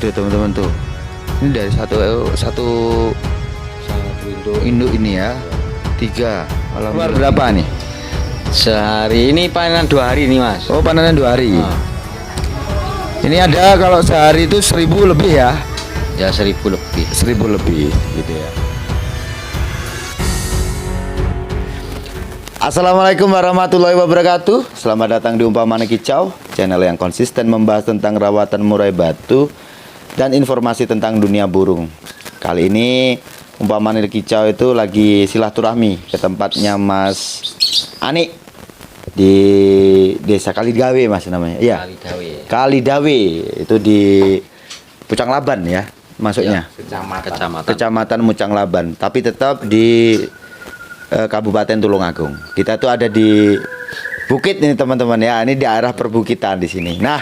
Tuh teman-teman tuh. Ini dari satu induk ini ya. 3. Keluar berapa nih? Sehari ini panen 2 hari nih Mas. Oh, panenan 2 hari. Ini ada kalau sehari itu 1000 lebih ya. Ya 1000 lebih. 1000 lebih gitu ya. Assalamualaikum warahmatullahi wabarakatuh. Selamat datang di Umpamane Kicau, channel yang konsisten membahas tentang rawatan murai batu dan informasi tentang dunia burung. Kali ini Umpamane Kicau itu lagi silaturahmi ke tempatnya Mas Ani di Desa Kalidawe Mas namanya. Iya. Kalidawe itu di Pucang Laban ya masuknya. Ya, Kecamatan Pucang Laban, tapi tetap di Kabupaten Tulungagung. Kita tuh ada di bukit ini teman-teman ya. Ini daerah perbukitan di sini. Nah,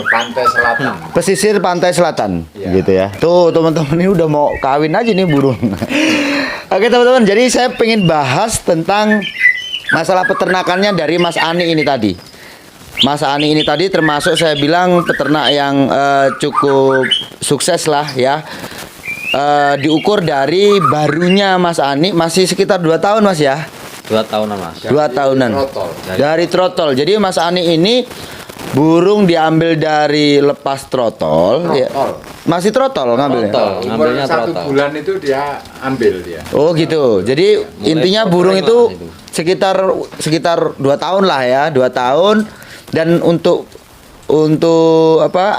Pantai Selatan. pesisir pantai selatan Ya. gitu ya. Tuh teman-teman ini udah mau kawin aja nih burung. Oke teman-teman, jadi saya pengen bahas tentang masalah peternakannya dari Mas Ani ini tadi. Mas Ani ini tadi termasuk saya bilang peternak yang cukup sukses lah ya. Diukur dari barunya Mas Ani masih sekitar 2 tahun Mas ya. 2 tahunan Mas. 2 tahunan. Dari trotol. Jadi Mas Ani ini burung diambil dari lepas trotol. Ya. Masih trotol ngambilnya. Ngambilnya Umur 1 trotol. bulan itu dia ambil dia. Oh gitu. Jadi Mulai intinya trotol burung lah itu itu. sekitar 2 tahun lah ya, 2 tahun. Dan untuk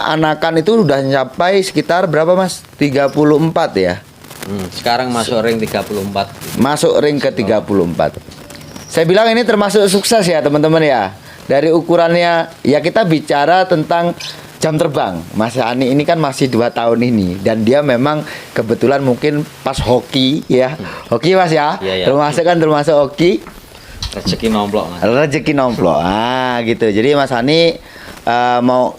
anakan itu udah sampai sekitar berapa Mas? 34 ya. Sekarang masuk ring 34. Masuk ring ke 34. Saya bilang ini termasuk sukses ya teman-teman ya. Dari ukurannya ya kita bicara tentang jam terbang. Mas Ani ini kan masih 2 tahun ini dan dia memang kebetulan mungkin pas hoki ya. Hoki Mas ya. Iya, iya. Termasuk hoki. Rezeki nomplok Mas. Rezeki nomplok. Gitu. Jadi Mas Ani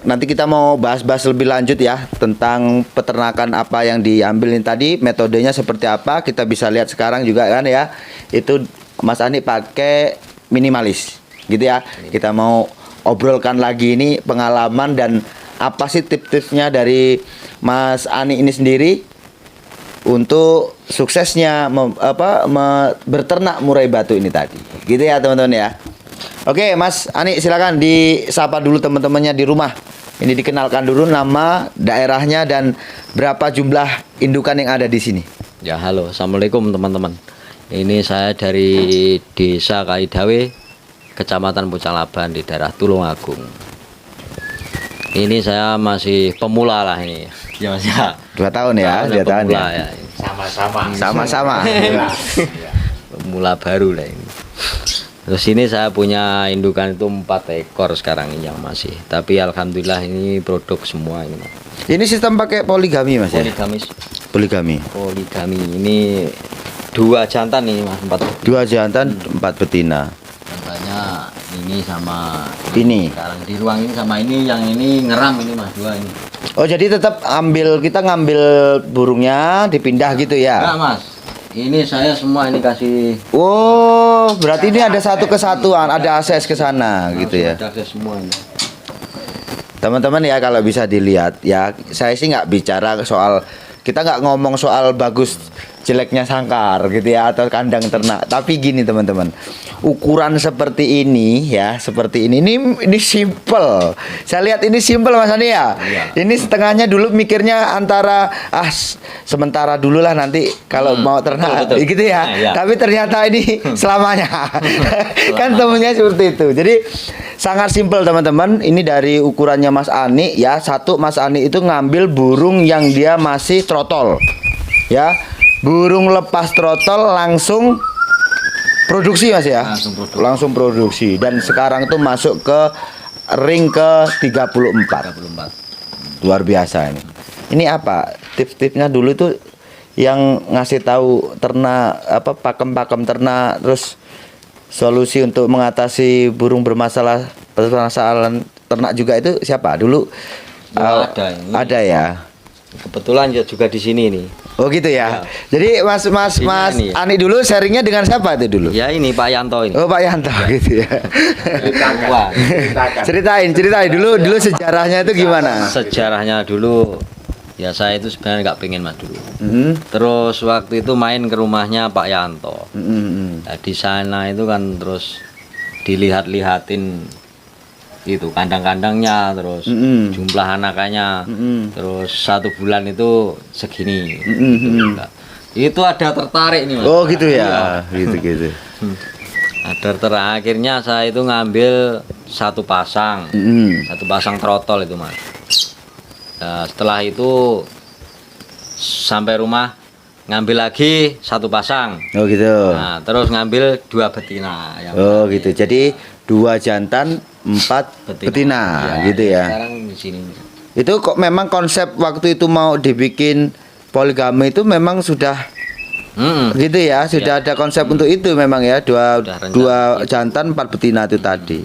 nanti kita mau bahas-bahas lebih lanjut ya tentang peternakan apa yang diambil ini tadi, metodenya seperti apa, kita bisa lihat sekarang juga kan ya. Itu Mas Ani pakai minimalis gitu ya. Kita mau obrolkan lagi ini pengalaman dan apa sih tips-tipsnya dari Mas Ani ini sendiri untuk suksesnya berternak murai batu ini tadi. Gitu ya teman-teman ya. Oke, Mas Ani silakan disapa dulu teman-temannya di rumah. Ini dikenalkan dulu nama, daerahnya dan berapa jumlah indukan yang ada di sini. Ya halo, assalamualaikum teman-teman. Ini saya dari Desa Kalidawe, Kecamatan Pucang Laban di daerah Tulungagung. Ini saya masih pemula lah ini. Ya Mas ya. 2 tahun ya, 2 tahun pemula, ya. Sama-sama. Sama-sama. Ya. Pemula baru lah ini. Terus ini saya punya indukan itu 4 ekor sekarang ini yang masih. Tapi alhamdulillah ini produk semua ini Mas. Ini sistem pakai poligami Mas ya? Poligamis. Poligami. Poligami ini 2 jantan ini Mas, 4. 2 jantan, 4 betina. Jantannya ini sama Ini. sekarang di ruang ini sama ini, yang ini ngeram ini Mas, 2 ini. Oh, jadi tetap kita ngambil burungnya dipindah gitu ya? Enggak Mas. Ini saya semua ini kasih. Oh, berarti ini ada satu kesatuan, ada akses ke sana gitu ya. Ada akses semua ini. Teman-teman ya kalau bisa dilihat ya, saya sih nggak bicara soal, kita nggak ngomong soal bagus jeleknya sangkar gitu ya atau kandang ternak. Tapi gini teman-teman, ukuran seperti ini ya, seperti ini simple. Saya lihat ini simple Mas Ani ya. Iya. Ini setengahnya dulu mikirnya antara sementara dulu lah nanti kalau mau ternak betul. gitu ya. Iya. Tapi ternyata ini selamanya. Kan temennya seperti itu. Jadi sangat simpel teman-teman. Ini dari ukurannya Mas Ani ya. Satu, Mas Ani itu ngambil burung yang dia masih trotol. Ya. Burung lepas trotol langsung produksi Mas ya. Langsung produksi dan sekarang tuh masuk ke ring ke 34. Luar biasa ini. Ini apa? Tips-tipsnya dulu itu yang ngasih tahu ternak pakem-pakem ternak, terus solusi untuk mengatasi burung permasalahan ternak juga itu siapa? Dulu Ada ini. ada ya. Kebetulan juga di sini nih. Oh gitu ya. Ya. Jadi Mas Ini. Ani dulu sharingnya dengan siapa itu dulu? Ya ini Pak Yanto ini. Oh Pak Yanto gitu ya. Wah. Ceritakan. Ceritain dulu sejarahnya itu gimana? Sejarahnya dulu Ya saya itu sebenarnya nggak pengen Mas dulu. Mm-mm. Terus waktu itu main ke rumahnya Pak Yanto. Mm-mm. Nah, di sana itu kan terus dilihat-lihatin itu kandang-kandangnya, terus Mm-mm. jumlah anakannya, Mm-mm. terus 1 bulan itu segini. Mm-mm. Gitu. Nah, itu ada tertarik nih Mas. Oh gitu Iya. ya, gitu. Ada tertarik. Akhirnya saya itu ngambil 1 pasang, Mm-mm. 1 pasang trotol itu Mas. Nah, setelah itu sampai rumah ngambil lagi 1 pasang. Oh gitu. Nah, terus ngambil 2 betina. Yang Oh mana gitu. ini. Jadi 2 jantan, 4 betina, gitu ya. Sekarang di sini. Itu kok memang konsep waktu itu mau dibikin poligami itu memang sudah Mm-mm. gitu ya, sudah ada konsep untuk itu memang ya, Sudah rencana dua gitu. jantan 4 betina itu tadi.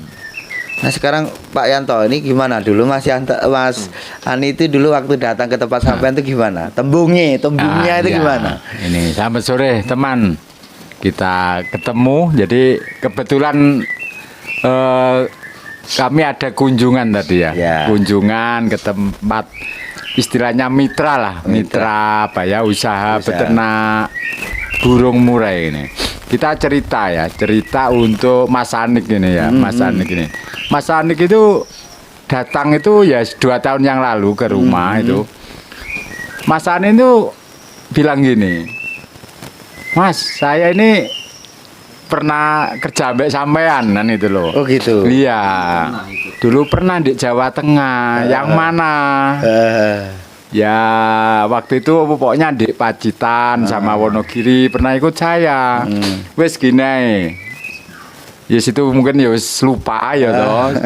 Nah sekarang Pak Yanto ini gimana dulu Mas Yanto, Mas Ani itu dulu waktu datang ke tempat sampean itu gimana? Tembungnya itu iya. gimana? Ini selamat sore teman. Kita ketemu. Jadi kebetulan kami ada kunjungan tadi ya. Ya. Kunjungan ke tempat istilahnya mitra lah, mitra apa ya, usaha peternak burung murai ini. Kita cerita untuk Mas Anik ini ya, Mas Anik ini. Mas Anik itu datang itu ya 2 tahun yang lalu ke rumah itu. Mas Anik itu bilang gini, Mas, saya ini pernah kerja sampai sampean kan itu loh. Oh gitu. Iya. Dulu pernah di Jawa Tengah. Yang mana? Ya waktu itu pokoknya di Pacitan sama Wonogiri pernah ikut saya. Wes gini. Ya situ mungkin ya wes lupa ya toh.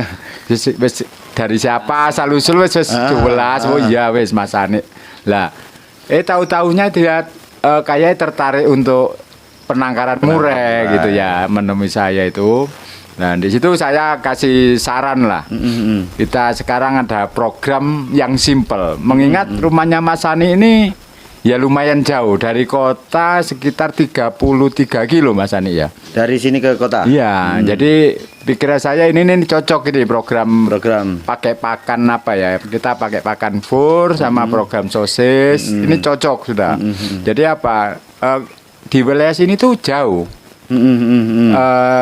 Wes dari siapa asal usul wes 12. Oh iya wes Mas Anik. Lah tahu-taunya dia kayak tertarik untuk penangkaran murai gitu ya, menemui saya itu. Nah di situ saya kasih saran lah. Kita sekarang ada program yang simple. Mengingat rumahnya Mas Ani ini ya lumayan jauh dari kota, sekitar 33 kilo Mas Ani ya. Dari sini ke kota. Iya, jadi pikiran saya ini cocok ini program pakai pakan apa ya? Kita pakai pakan fur sama program sosis. Ini cocok sudah. Jadi apa? Di wilayah sini tuh jauh.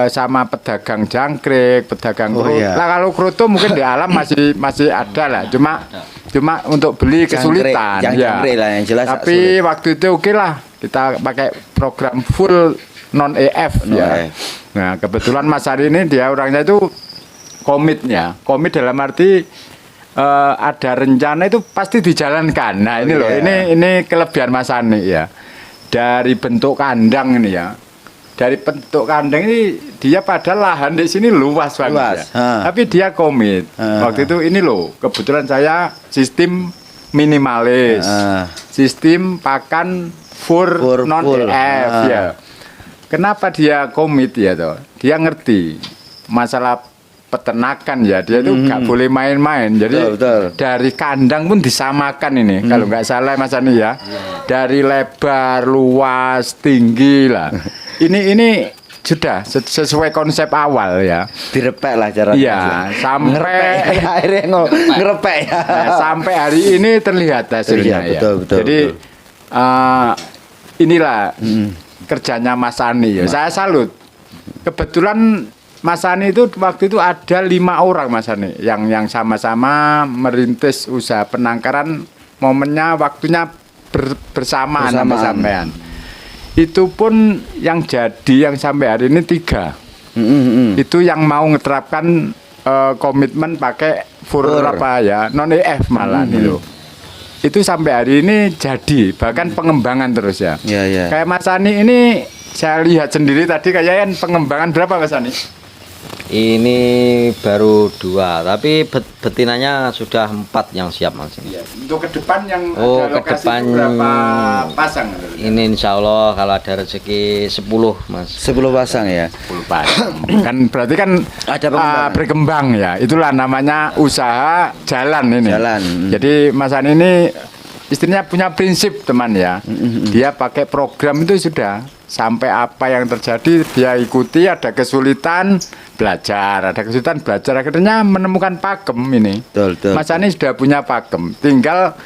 Sama pedagang jangkrik, pedagang kroto. iya. Lah kalau kroto mungkin di alam masih ada lah. Cuma untuk beli kesulitan. Jangkrik lah yang jelas. Tapi waktu itu oke lah. Kita pakai program full non EF ya. Nah, kebetulan Mas Ari ini dia orangnya itu komitnya. Komit dalam arti ada rencana itu pasti dijalankan. Nah, ini loh. Ini kelebihan Mas Ani ya. Dari bentuk kandang ini ya. Dari bentuk kandang ini dia pada lahan di sini luas banget ya. Tapi dia komit. Waktu itu ini loh, kebetulan saya sistem minimalis. Sistem pakan fur non EF ya. Kenapa dia komit ya toh? Dia ngerti masalah peternakan ya. Dia itu nggak boleh main-main. Jadi dari kandang pun disamakan ini. Kalau nggak salah Mas Ani ya. Dari lebar, luas, tinggi lah. Ini sudah sesuai konsep awal ya. Direpek lah caranya. Iya, sampai akhirnya ngerepek ya. Nah, sampai hari ini terlihat hasilnya ya. Betul. Jadi inilah kerjanya Mas Ani ya. Saya salut. Kebetulan Mas Ani itu waktu itu ada 5 orang Mas Ani yang sama-sama merintis usaha penangkaran. Momennya waktunya bersamaan sama sampean. Itu pun yang jadi yang sampai hari ini 3. Itu yang mau ngeterapkan komitmen pakai fur apa ya, non EF malah itu. Itu sampai hari ini jadi, bahkan pengembangan terus ya. Kayak Mas Ani ini saya lihat sendiri tadi kayaknya pengembangan berapa Mas Ani? Ini baru 2, tapi betinanya sudah 4 yang siap Mas. Ya, untuk ke depan yang Oh, ada ke lokasi depan itu berapa pasang? Ini insya Allah kalau ada rezeki 10 Mas. 10 pasang ya. 10 pasang. Kan berarti kan Ada pengembangan. berkembang ya. Itulah namanya usaha jalan ini. Jalan. Jadi Mas Ani ini istrinya punya prinsip teman ya. Dia pakai program itu sudah sampai apa yang terjadi dia ikuti, ada kesulitan belajar, akhirnya menemukan pakem ini. Betul. Mas Ani sudah punya pakem, tinggal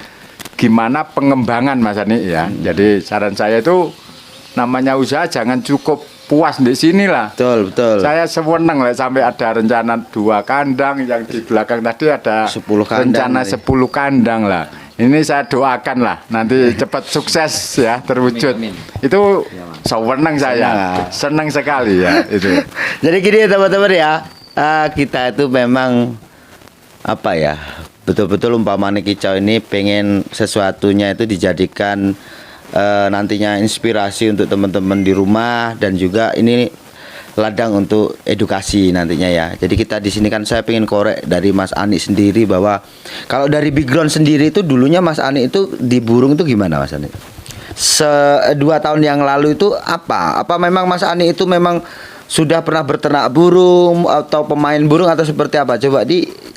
gimana pengembangan Mas Ani ya. Jadi saran saya itu namanya usaha jangan cukup puas di sini lah. Betul, betul. Saya seneng lah sampai ada rencana 2 kandang, yang di belakang tadi ada 10 kandang rencana nih. 10 kandang lah. Ini saya doakan lah nanti cepat sukses ya terwujud. Amin, Itu seneng saya, seneng sekali ya itu. Jadi gini teman-teman ya, kita itu memang apa ya, betul-betul umpamanya kicau ini pengen sesuatunya itu dijadikan nantinya inspirasi untuk teman-teman di rumah, dan juga ini ladang untuk edukasi nantinya ya. Jadi kita di sini kan saya pengen korek dari Mas Ani sendiri bahwa kalau dari background sendiri itu dulunya Mas Ani itu di burung itu gimana Mas Ani? 2 tahun yang lalu itu apa? Apa memang Mas Ani itu memang sudah pernah berternak burung atau pemain burung atau seperti apa? Coba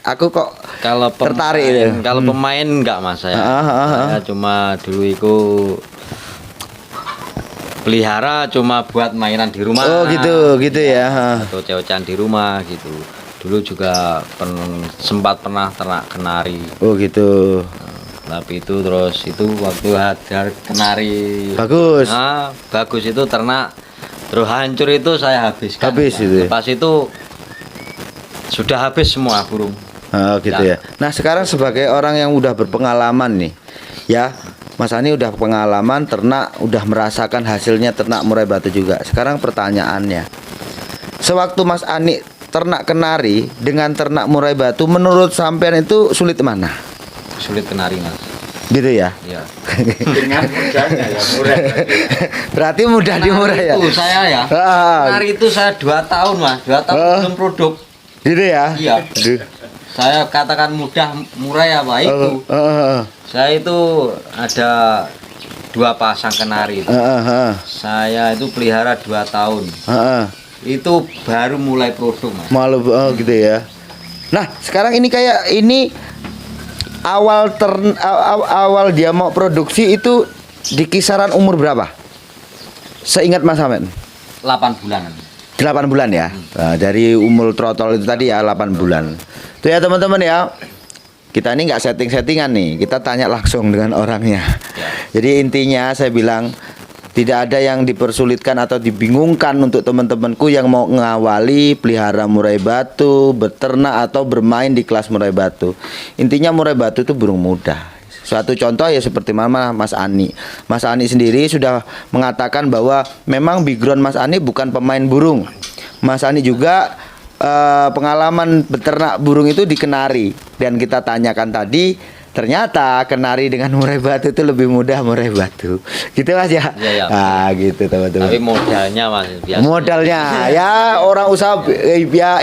aku kok Kalau tertarik pemain, ya. kalau pemain enggak Mas saya. Saya cuma dulu itu pelihara cuma buat mainan di rumah. Oh gitu ya. Atau cewek-cewekan di rumah gitu. Dulu juga sempat pernah ternak kenari. Oh gitu. Tapi itu terus itu waktu ada kenari Bagus. bagus itu ternak terus hancur itu saya habiskan. Habis itu. Pas itu sudah habis semua burung. Oh gitu ya. Nah sekarang sebagai orang yang udah berpengalaman nih, ya Mas Ani udah pengalaman ternak, udah merasakan hasilnya ternak murai batu juga. Sekarang pertanyaannya, sewaktu Mas Ani ternak kenari dengan ternak murai batu, menurut sampean itu sulit mana? Sulit kenari Mas. Gitu ya. Iya. Dengan mudahnya ya murah. Berarti mudah dimurah ya. Itu saya ya. Kenari itu saya 2 tahun Mas, 2 tahun belum produk. Gitu ya. Iya. Aduh. Saya katakan mudah murah ya Pak itu. Saya itu ada 2 pasang kenari itu. Saya itu pelihara 2 tahun. Itu baru mulai produk Mas. Malu gitu ya. Nah, sekarang ini kayak ini awal dia mau produksi itu di kisaran umur berapa? Seingat Mas Amen. 8 bulanan. 8 bulan ya. Nah, dari umur trotol itu tadi ya 8 bulan. Tuh ya teman-teman ya. Kita ini nggak setting-settingan nih. Kita tanya langsung dengan orangnya. Jadi intinya saya bilang tidak ada yang dipersulitkan atau dibingungkan untuk teman-temanku yang mau ngawali pelihara murai batu, beternak atau bermain di kelas murai batu. Intinya murai batu itu burung mudah. Suatu contoh ya seperti mana Mas Ani. Mas Ani sendiri sudah mengatakan bahwa memang background Mas Ani bukan pemain burung. Mas Ani juga pengalaman beternak burung itu di kenari. Dan kita tanyakan tadi, ternyata kenari dengan murai batu itu lebih mudah murai batu. Gitu Mas ya? Iya, gitu teman-teman. Tapi modalnya Mas biasa. Modalnya ya orang usaha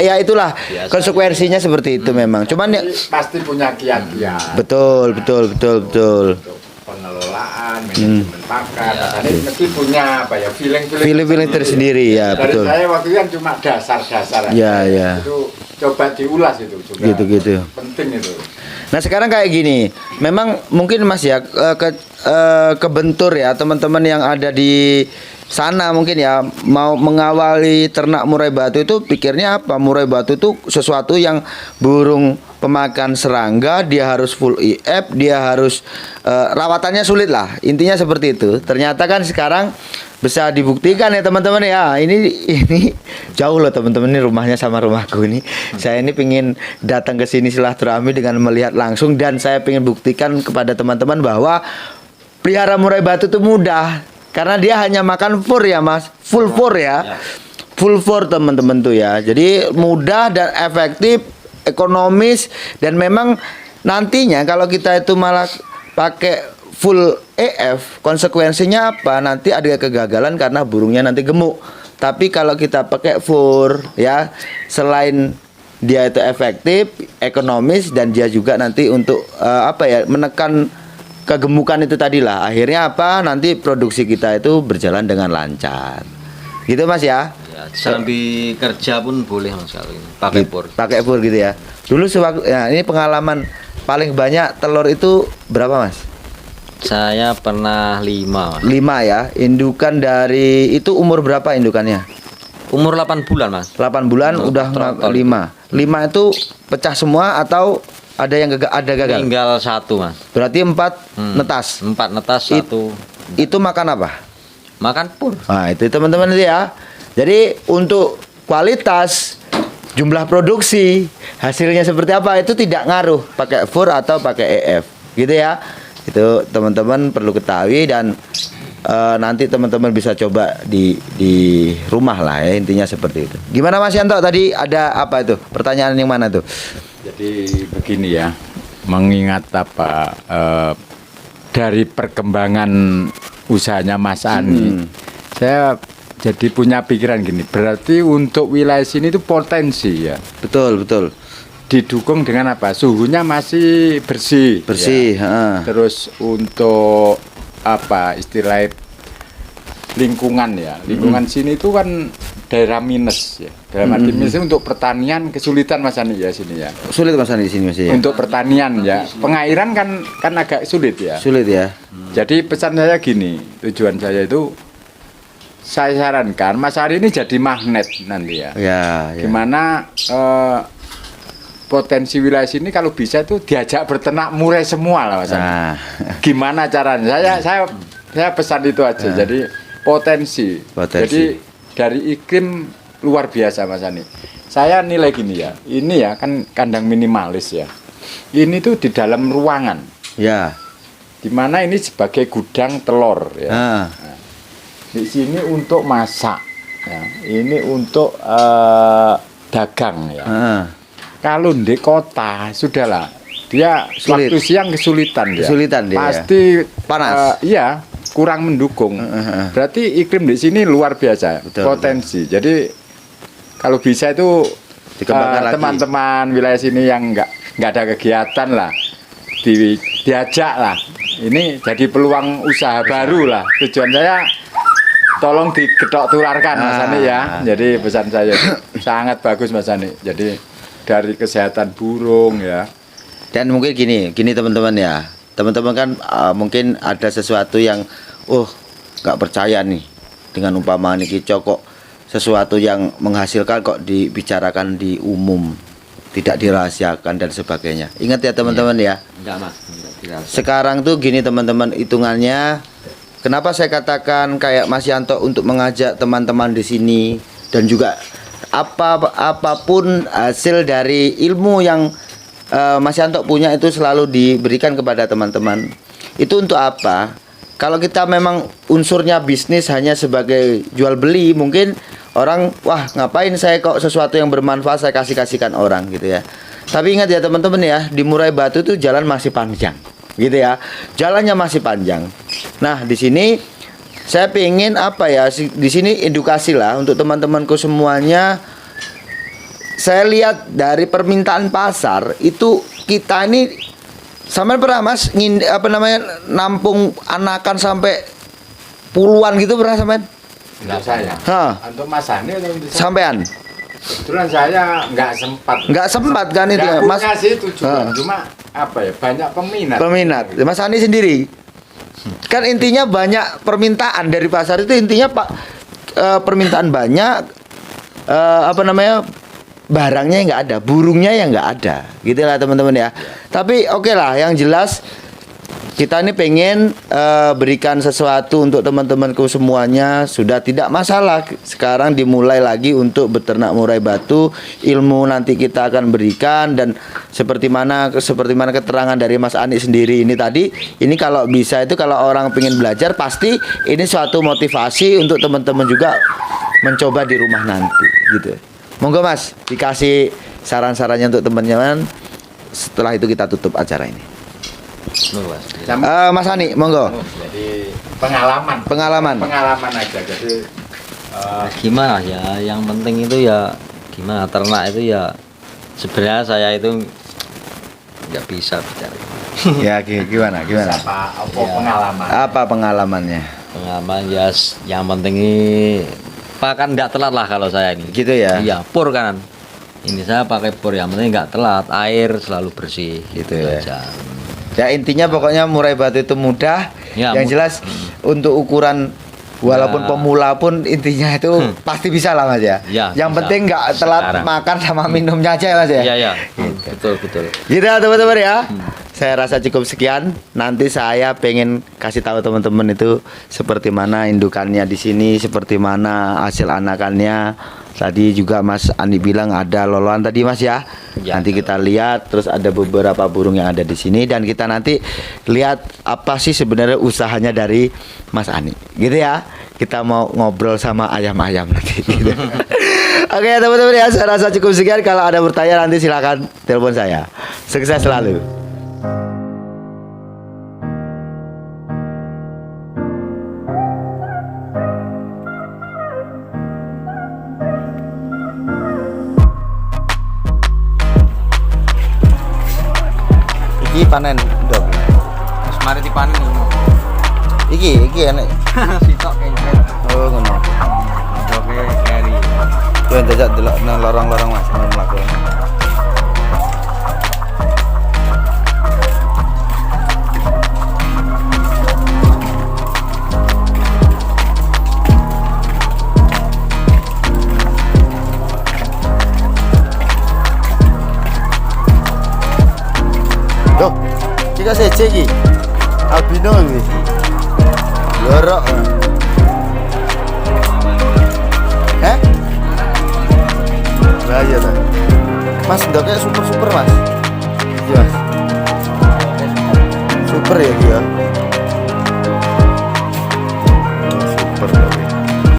ya itulah Biasa. konsekuensinya seperti itu memang. Cuman ya Pasti punya kiat-kiat. betul. Untuk pengelolaan, manajemen pakan, ini mesti punya apa ya Feeling tersendiri ya, Dari betul. saya waktu itu kan cuma dasar-dasar aja. Ya. Itu coba diulas itu juga. Gitu. Penting itu. Nah sekarang kayak gini, memang mungkin Mas ya kebentur ya teman-teman yang ada di sana mungkin ya mau mengawali ternak murai batu itu pikirnya apa? Murai batu itu sesuatu yang burung pemakan serangga, dia harus full IF, dia harus rawatannya sulit lah. Intinya seperti itu. Ternyata kan sekarang bisa dibuktikan ya teman-teman ya. Ini jauh loh teman-teman, ini rumahnya sama rumahku ini. Saya ini pingin datang ke sini silaturahmi dengan melihat langsung, dan saya pingin buktikan kepada teman-teman bahwa pelihara murai batu itu mudah karena dia hanya makan fur ya Mas, full fur ya. Full fur teman-teman tuh ya. Jadi mudah dan efektif, ekonomis, dan memang nantinya kalau kita itu malah pakai full EF, konsekuensinya apa? Nanti ada kegagalan karena burungnya nanti gemuk. Tapi kalau kita pakai fur ya, selain dia itu efektif, ekonomis, dan dia juga nanti untuk menekan kegemukan itu tadilah. Akhirnya apa? Nanti produksi kita itu berjalan dengan lancar. Gitu Mas ya? Ya, sambil kerja pun boleh Mas kalau ini. Pakai pur. Pakai pur gitu ya. Dulu sewaktu ya, ini pengalaman paling banyak telur itu berapa Mas? Saya pernah 5 Mas. 5 ya. Indukan dari itu umur berapa indukannya? Umur 8 bulan Mas. 8 bulan Umur udah trotol. 5. 5 itu pecah semua atau Ada yang ada gagal. Tinggal satu, Mas. Berarti 4 netas. 4 netas, satu Itu makan apa? makan pur. Nah, itu teman-teman itu ya. Jadi untuk kualitas, jumlah produksi, hasilnya seperti apa itu tidak ngaruh pakai FUR atau pakai EF. Gitu ya. Itu teman-teman perlu ketahui dan nanti teman-teman bisa coba di rumah lah ya, intinya seperti itu. Gimana Mas Yanto tadi ada apa itu? Pertanyaan yang mana tuh? Jadi begini ya, mengingat apa dari perkembangan usahanya Mas Ani, saya jadi punya pikiran gini. Berarti untuk wilayah sini itu potensi ya. Betul, betul. Didukung dengan apa? Suhunya masih bersih. Bersih, ya. Terus untuk apa istilahnya lingkungan ya. Lingkungan sini itu kan daerah minus ya. Dalam arti minus untuk pertanian kesulitan Mas Ani ya sini ya. Sulit Mas Ani di sini masih ya. Untuk pertanian ya. Pengairan kan agak sulit ya. Sulit ya. Jadi pesan saya gini, tujuan saya itu saya sarankan Mas Ari ini jadi magnet nanti ya. Ya, ya. Gimana potensi wilayah sini kalau bisa tuh diajak berternak murai semua lah Mas Ani. Nah, Gimana caranya? Saya pesan itu aja. Jadi potensi. Jadi dari iklim luar biasa Mas Ani. Saya nilai gini ya. Ini ya kan kandang minimalis ya. Ini tuh di dalam ruangan. ya. Dimana ini sebagai gudang telur ya. Nah, Di sini untuk masak. Ya. Ini untuk dagang ya. nah. Kalau di kota sudahlah dia Sulit. waktu siang kesulitan dia. Kesulitan dia, Pasti panas. Iya, kurang mendukung. Berarti iklim di sini luar biasa, Betul, potensi. Jadi kalau bisa itu Dikembangkan lagi. teman-teman wilayah sini yang nggak ada kegiatan lah, diajak lah. Ini jadi peluang usaha baru lah. Tujuan saya tolong diketok tularkan Mas Ani ya. Jadi pesan saya itu sangat bagus Mas Ani. Jadi dari kesehatan burung ya. Dan mungkin gini teman-teman ya. Teman-teman kan mungkin ada sesuatu yang nggak percaya nih dengan umpama niki kok sesuatu yang menghasilkan kok dibicarakan di umum, tidak dirahasiakan dan sebagainya. Ingat ya teman-teman ya. Enggak, Mas. Enggak dirasa. Sekarang tuh gini teman-teman, hitungannya kenapa saya katakan kayak Mas Yanto untuk mengajak teman-teman di sini dan juga apapun hasil dari ilmu yang Mas Yanto punya itu selalu diberikan kepada teman-teman. Itu untuk apa? Kalau kita memang unsurnya bisnis hanya sebagai jual beli, mungkin orang wah ngapain saya kok sesuatu yang bermanfaat saya kasihkan orang gitu ya. Tapi ingat ya teman-teman ya, di Murai Batu itu jalan masih panjang gitu ya. Jalannya masih panjang. Nah, di sini saya pengen apa ya, di sini edukasi lah untuk teman-temanku semuanya. Saya lihat dari permintaan pasar itu kita ini sampai pernah Mas nampung anakan sampai puluhan gitu pernah sampai? Enggak saya. Untuk Mas Ani atau untuk saya? Sampean? Kebetulan saya nggak sempat. Nggak sempat kan itu ya, Nggak Mas? punya sih tujuan. Cuma apa ya, banyak peminat. Mas Ani sendiri kan intinya banyak permintaan dari pasar itu, intinya permintaan banyak, barangnya nggak ada, burungnya yang nggak ada, gitu lah teman-teman ya. Tapi oke lah, yang jelas kita ini pengen berikan sesuatu untuk teman-temanku semuanya. Sudah tidak masalah. Sekarang dimulai lagi untuk beternak murai batu. Ilmu nanti kita akan berikan, dan seperti mana keterangan dari Mas Ani sendiri ini tadi. Ini kalau bisa itu kalau orang pengen belajar pasti ini suatu motivasi untuk teman-teman juga mencoba di rumah nanti, gitu. Monggo Mas, dikasih saran-sarannya untuk teman-teman. Setelah itu kita tutup acara ini. Mas Ani, monggo. Jadi pengalaman aja. Jadi Gimana ya, yang penting itu ya gimana ternak itu ya, sebenarnya saya itu nggak bisa bicara. Ya gimana? pengalaman. Apa pengalamannya? Pengalaman ya, yang penting ini pakan nggak telat lah kalau saya ini. Gitu ya? Iya, pur kan. Ini saya pakai pur, yang penting nggak telat, air selalu bersih. Gitu itu ya. aja. Ya intinya pokoknya murai batu itu mudah. Ya, yang jelas untuk ukuran Walaupun pemula pun intinya itu pasti bisa lah Mas ya. Ya, Yang bisa. penting nggak telat Sekarang. makan sama minumnya aja ya Mas ya. Iya, iya. Betul, betul. Gitu ya teman-teman ya. Saya rasa cukup sekian. Nanti saya pengen kasih tahu teman-teman itu seperti mana indukannya di sini, seperti mana hasil anakannya. Tadi juga Mas Andi bilang ada loloan tadi Mas ya. Ya, Nanti kita lihat, terus ada beberapa burung yang ada di sini dan kita nanti lihat apa sih sebenarnya usahanya dari Mas Ani. Gitu ya. Kita mau ngobrol sama ayam-ayam nanti. Gitu. Oke teman-teman ya, saya rasa cukup sekian. Kalau ada bertanya nanti silakan telepon saya. Sukses selalu. Iki panen dok. Mas mari dipanen Iki enak. sitok kengket. Oh ngono. Oke, keri. Yo njajak delok nang lorong-lorong Mas nang mlaku. Loh, iki sece iki. Albino iki. Lorok. Heh? Lah iya ta. Mas ndoknya super Mas. Iya Mas. Super ya dia.